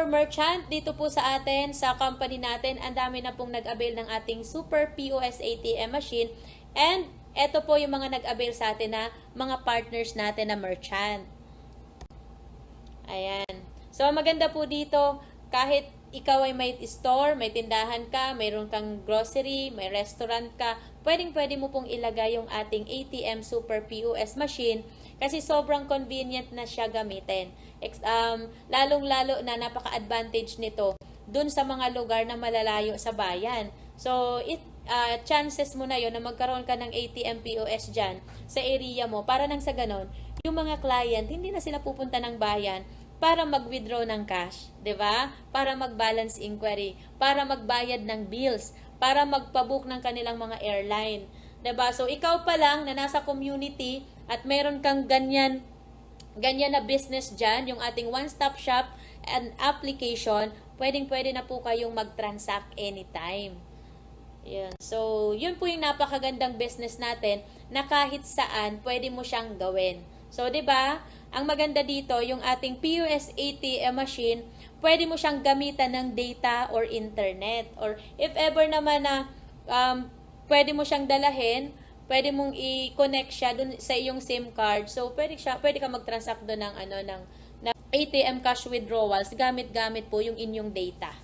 our merchant, dito po sa atin, sa company natin, ang dami na pong nag-avail ng ating Super POS ATM machine. And eto po yung mga nag-avail sa atin na mga partners natin na merchant. Ayan. So, maganda po dito, kahit ikaw ay may store, may tindahan ka, mayroon kang grocery, may restaurant ka, pwedeng-pwede mo pong ilagay yung ating ATM Super POS machine kasi sobrang convenient na siya gamitin. Lalong-lalo na napaka-advantage nito dun sa mga lugar na malalayo sa bayan. So, chances mo na yon na magkaroon ka ng ATM POS dyan sa area mo para nang sa ganon, yung mga client, hindi na sila pupunta ng bayan para mag-withdraw ng cash, 'di ba? Para mag-balance inquiry, para magbayad ng bills, para magpa-book ng kanilang mga airline, 'di ba? So ikaw pa lang na nasa community at meron kang ganyan na business diyan, yung ating one-stop shop and application, pwedeng-pwede na po kayong mag-transact anytime. Yan. So, yun po yung napakagandang business natin na kahit saan pwede mo siyang gawin. So, 'di ba? Ang maganda dito, yung ating POS ATM machine, pwede mo siyang gamitan ng data or internet. Or if ever naman na pwede mo siyang dalahin, pwede mong i-connect siya dun sa iyong SIM card. So, pwede ka mag-transact doon ng ATM cash withdrawals gamit-gamit po yung inyong data.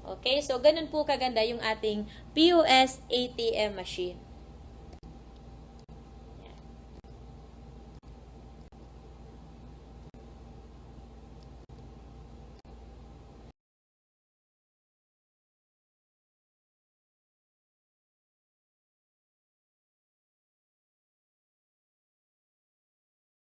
Okay? So, ganun po kaganda yung ating POS ATM machine.